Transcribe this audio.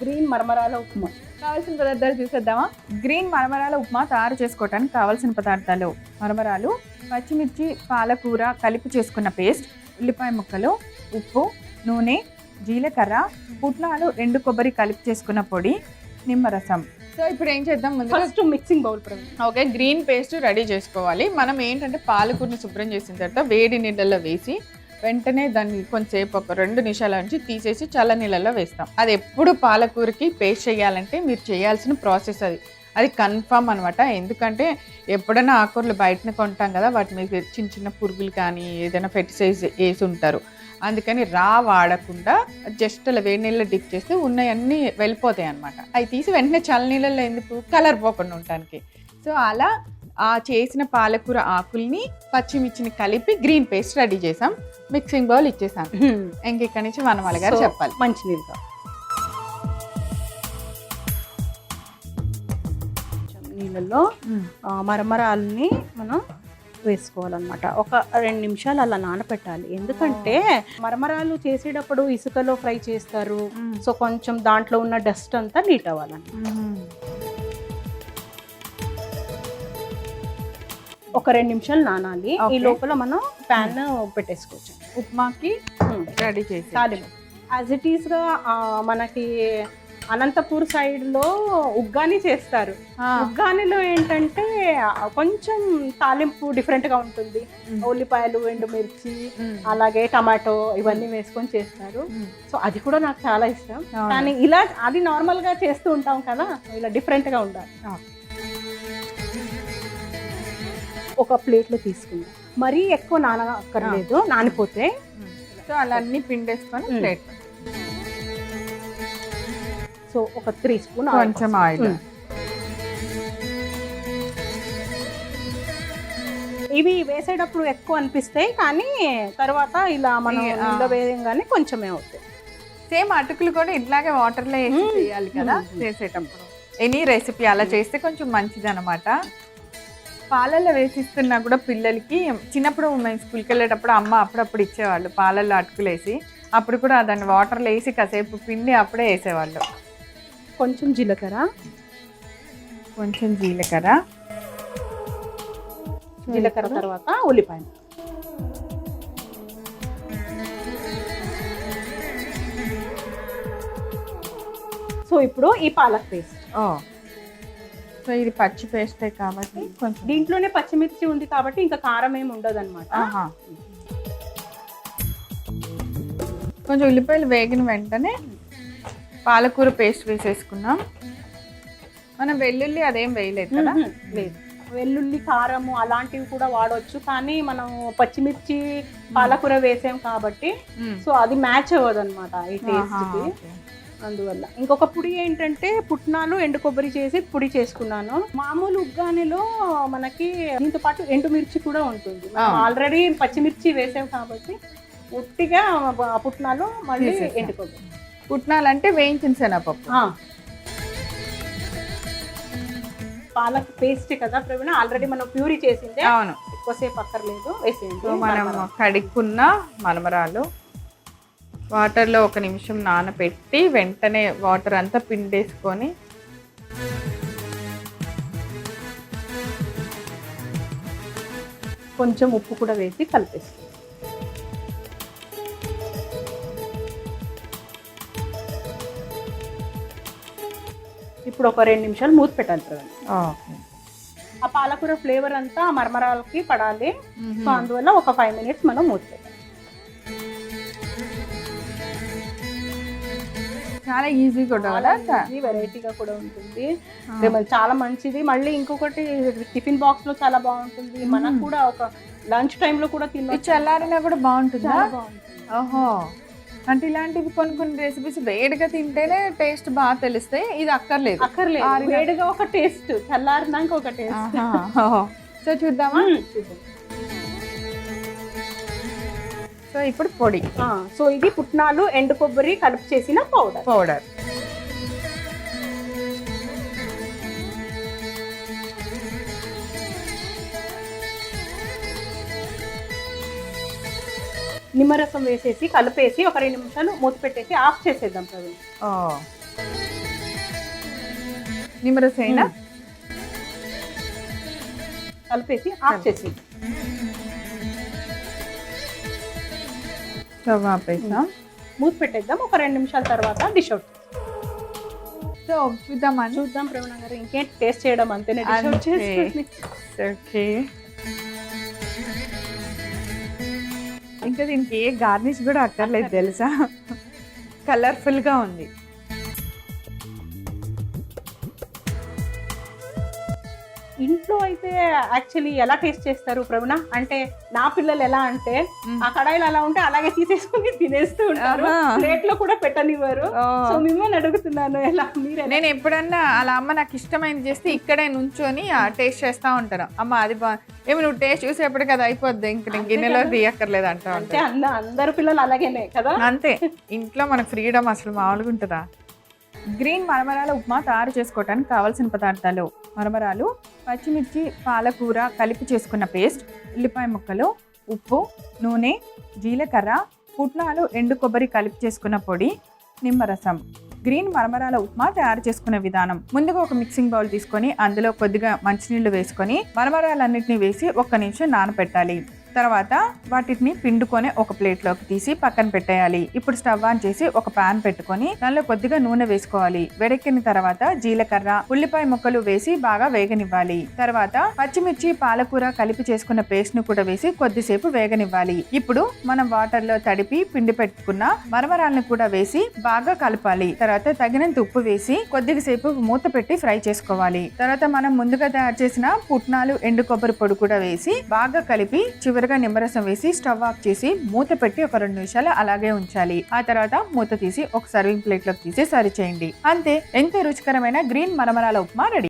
Green మరమరాల upma. కావాల్సిన పదార్థాలు చూసేద్దామా. గ్రీన్ మరమరాల ఉప్మా తయారు చేసుకోవడానికి కావాల్సిన పదార్థాలు: మరమరాలు, పచ్చిమిర్చి, పాలకూర కలిపి చేసుకున్న పేస్ట్, ఉల్లిపాయ ముక్కలు, ఉప్పు, నూనె, జీలకర్ర, పుట్నాలు, ఎండు కొబ్బరి కలిపి చేసుకున్న పొడి, నిమ్మరసం. సో ఇప్పుడు ఏం చేద్దాం, ముందు first mixing bowl Praveen. Okay, green paste ready చేసుకోవాలి. మనం ఏంటంటే పాలకూరని శుభ్రం చేసిన తర్వాత వేడి నీళ్ళల్లో వేసి వెంటనే దాన్ని కొంచెంసేపు ఒక 2 నిమిషాల నుంచి తీసేసి చల్ల నీళ్ళల్లో వేస్తాం. అది ఎప్పుడు పాలకూరకి పేస్ట్ చేయాలంటే మీరు చేయాల్సిన ప్రాసెస్ అది కన్ఫామ్ అనమాట. ఎందుకంటే ఎప్పుడైనా ఆకుకూరలు బయటనే కొంటాం కదా, వాటి మీద చిన్న చిన్న పురుగులు కానీ ఏదైనా ఫెర్టిసైజ్ వేసి ఉంటారు. అందుకని వాడకుండా జస్ట్ అలా వేడి నీళ్ళలో డిప్ చేస్తే ఉన్నవన్నీ వెళ్ళిపోతాయి అనమాట. అవి తీసి వెంటనే చల్ల నీళ్ళల్లో ఎందుకు, కలర్ పోకుండా ఉండటానికి. సో అలా ఆ చేసిన పాలకూర ఆకుల్ని పచ్చిమిర్చిని కలిపి గ్రీన్ పేస్ట్ రెడీ చేసాం. మిక్సింగ్ బౌల్ ఇచ్చేసాం. ఇంకెక్కడి నుంచి వనమాల గారు చెప్పాలి. మంచినీళ్ళతో నీళ్ళల్లో మరమరాలని మనం వేసుకోవాలన్నమాట. ఒక 2 నిమిషాలు అలా నానపెట్టాలి. ఎందుకంటే మరమరాలు చేసేటప్పుడు ఇసుకలో ఫ్రై చేస్తారు. సో కొంచెం దాంట్లో ఉన్న డస్ట్ అంతా నీట్ అవ్వాలన్నమాట. ఒక 2 నిమిషాలు నానాలి. ఈ లోపల మనం ప్యాన్ పెట్టేసుకోవచ్చు. ఉప్మాకి రెడీ చేసి యాజ్ ఇట్ ఈస్ గా మనకి అనంతపూర్ సైడ్ లో ఉగ్గాని చేస్తారు. ఉగ్గానిలో ఏంటంటే కొంచెం తాలింపు డిఫరెంట్ గా ఉంటుంది. ఉల్లిపాయలు, ఎండుమిర్చి, అలాగే టమాటో ఇవన్నీ వేసుకొని చేస్తారు. సో అది కూడా నాకు చాలా ఇష్టం. కానీ ఇలా అది నార్మల్ గా చేస్తూ ఉంటాం కదా, ఇలా డిఫరెంట్ గా ఉండాలి. ఒక ప్లేట్లో తీసుకుందాం. మరీ ఎక్కువ నానక్కర్లేదు, నానిపోతే. సో అలా అన్ని పిండేసుకొని ప్లేట్. సో ఒక 3 స్పూన్ కొంచెం ఆయిల్. ఇవి వేసేటప్పుడు ఎక్కువ అనిపిస్తాయి, కానీ తర్వాత ఇలా మనం ఇందులో వేయంగానే కొంచెమే అవుతాయి. సేమ్ అటుకులు కూడా ఇట్లాగే వాటర్లో వేసి చేయాలి కదా చేసేటప్పుడు. ఎనీ రెసిపీ అలా చేస్తే కొంచెం మంచిది అనమాట. పాలల్లో వేసిస్తున్నా కూడా పిల్లలకి చిన్నప్పుడు మేము స్కూల్కి వెళ్ళేటప్పుడు అమ్మ అప్పుడప్పుడు ఇచ్చేవాళ్ళు పాలల్లో అటుకులు వేసి. అప్పుడు కూడా దాన్ని వాటర్లో వేసి కాసేపు పిండి అప్పుడే వేసేవాళ్ళు. కొంచెం జీలకర్ర, జీలకర్ర తర్వాత ఉల్లిపాయ. సో ఇప్పుడు ఈ పాలక్ పేస్ట్. సో ఇది పచ్చి పేస్టే కాబట్టి కొంచెం దీంట్లోనే పచ్చిమిర్చి ఉంది కాబట్టి ఇంకా కారం ఏమి ఉండదు అనమాట. కొంచెం ఉల్లిపాయలు వేగిన వెంటనే పాలకూర పేస్ట్ వేసేసుకున్నాం. మనం వెల్లుల్లి అదేం వేయలేదు కదా. లేదు, వెల్లుల్లి, కారము అలాంటివి కూడా వాడవచ్చు, కానీ మనం పచ్చిమిర్చి పాలకూర వేసాం కాబట్టి సో అది మ్యాచ్ అవ్వదు అనమాట ఈ టేస్ట్కి. అందువల్ల ఇంకొక పొడి ఏంటంటే పుట్నాలు, ఎండు కొబ్బరి చేసి పొడి చేసుకున్నాను. మామూలు ఉగ్గానిలో మనకి దీంతో పాటు ఎండుమిర్చి కూడా ఉంటుంది. ఆల్రెడీ పచ్చిమిర్చి వేసాం కాబట్టి ఉట్టిగా పుట్నాలు మళ్ళీ ఎండు కొబ్బరి. పుట్నాలు అంటే వేయించిన శనగపప్పు. పాలక్ పేస్ట్ కదా ప్రవీణ, ఆల్రెడీ మనం ప్యూరీ చేసిందే. అవును, ఎక్కువసేపు అక్కర్లేదు, వేసేయండి. మనం కడుక్కున్న మరమరాలు వాటర్లో 1 నిమిషం నానబెట్టి వెంటనే వాటర్ అంతా పిండేసుకొని కొంచెం ఉప్పు కూడా వేసి కలిపేసుకోండి. ఇప్పుడు ఒక 2 నిమిషాలు మూత పెట్టాలి ప్రవీణ. ఆ పాలకూర ఫ్లేవర్ అంతా మరమరాలకి పడాలి. సో అందువల్ల ఒక 5 మినిట్స్ మనం మూత పెట్టాలి. చాలా ఈజీ కూడా, వెరైటీగా కూడా ఉంటుంది. చాలా మంచిది. మళ్ళీ ఇంకొకటి టిఫిన్ బాక్స్ లో చాలా బాగుంటుంది. మనకు కూడా ఒక లంచ్ టైమ్ లో కూడా తినొచ్చు. చల్లారినా కూడా బాగుంటుంది. ఓహో, అంటే ఇలాంటివి కొన్ని రెసిపీస్ వేడిగా తింటేనే టేస్ట్ బాగా తెలుస్తాయి. ఇది అక్కర్లేదు. వేడిగా ఒక టేస్ట్, చల్లారినాక ఒక టేస్ట్. సో చూద్దామా. సో ఇప్పుడు పొడి. సో ఇది పుట్నాలు, ఎండు కొబ్బరి కలిపి చేసిన పౌడర్. నిమ్మరసం వేసేసి కలిపేసి ఒక 2 నిమిషాలు మూత పెట్టేసి ఆఫ్ చేసేద్దాం ప్రవీణ్. నిమ్మరసం అయినా కలిపేసి ఆఫ్ చేసి స్టవ్ ఆపేసాం. మూత పెట్టేద్దాం. ఒక 2 నిమిషాల తర్వాత డిష్ అవుట్ సో చూద్దామని. చూద్దాం ప్రవీణ గారు, ఇంకేంటి టేస్ట్ చేయడం అంతేనే, డిష్ అవుట్ చేస్తుంది. ఓకే, ఇంకా దీనికి ఏ గార్నిష్ కూడా అక్కర్లేదు తెలుసా, కలర్ఫుల్గా ఉంది. ఇంట్లో అయితే యాక్చువల్లీ ఎలా టేస్ట్ చేస్తారు ప్రవీణ అంటే, నా పిల్లలు ఎలా అంటే ఆ కడాయిలు అలా ఉంటే అలాగే తీసేసుకుని తినేస్తూ ఉంటారు, ప్లేట్ లో కూడా పెట్టనివ్వరు. సో మిమ్మల్ని అడుగుతున్నాను, ఎలా మీరు? నేను ఎప్పుడన్నా అలా అమ్మ నాకు ఇష్టమైనది చేస్తే ఇక్కడే నుంచొని టేస్ట్ చేస్తా ఉంటారు. అమ్మ అది ఏమి నువ్వు టేస్ట్ చూసేప్పుడు కదా అయిపోద్ది, ఇంక నేను గిన్నెలో తీయక్కర్లేదు అంటా అంటే అందరు పిల్లలు అలాగేనే కదా. అంతే, ఇంట్లో మనకు ఫ్రీడమ్ అసలు మామూలుగా ఉంటుందా. గ్రీన్ మరమరాల ఉప్మా తయారు చేసుకోవడానికి కావాల్సిన పదార్థాలు: మరమరాలు, పచ్చిమిర్చి, పాలకూర కలిపి చేసుకున్న పేస్ట్, ఉల్లిపాయ ముక్కలు, ఉప్పు, నూనె, జీలకర్ర, పుట్నాలు, ఎండు కొబ్బరి కలిపి చేసుకున్న పొడి, నిమ్మరసం. గ్రీన్ మరమరాల ఉప్మా తయారు చేసుకునే విధానం: ముందుగా ఒక మిక్సింగ్ బౌల్ తీసుకొని అందులో కొద్దిగా మంచినీళ్లు వేసుకొని మరమరాలన్నింటినీ వేసి 1 నిమిషం నానబెట్టాలి. తర్వాత వాటిని పిండుకొని ఒక ప్లేట్లోకి తీసి పక్కన పెట్టేయాలి. ఇప్పుడు స్టవ్ ఆన్ చేసి ఒక పాన్ పెట్టుకొని దానిలో కొద్దిగా నూనె వేసుకోవాలి. వేడెక్కిన తర్వాత జీలకర్ర, ఉల్లిపాయ ముక్కలు వేసి బాగా వేగనివ్వాలి. తర్వాత పచ్చిమిర్చి, పాలకూర కలిపి చేసుకున్న పేస్ట్ ను కూడా వేసి కొద్దిసేపు వేగనివ్వాలి. ఇప్పుడు మనం వాటర్ లో తడిపి పిండి పెట్టుకున్న మరమరాలను కూడా వేసి బాగా కలపాలి. తర్వాత తగినంత ఉప్పు వేసి కొద్దిసేపు మూత పెట్టి ఫ్రై చేసుకోవాలి. తర్వాత మనం ముందుగా తయారు చేసిన పుట్నాలు, ఎండు కొబ్బరి పొడి కూడా వేసి బాగా కలిపి చివరిగా నిమ్మరసం వేసి స్టవ్ ఆఫ్ చేసి మూత పెట్టి ఒక 2 నిమిషాలు అలాగే ఉంచాలి. ఆ తర్వాత మూత తీసి ఒక సర్వింగ్ ప్లేట్ లోకి తీసి సర్వ్ చేయండి. అంతే, ఎంతో రుచికరమైన గ్రీన్ మరమరాల ఉప్మా రెడీ.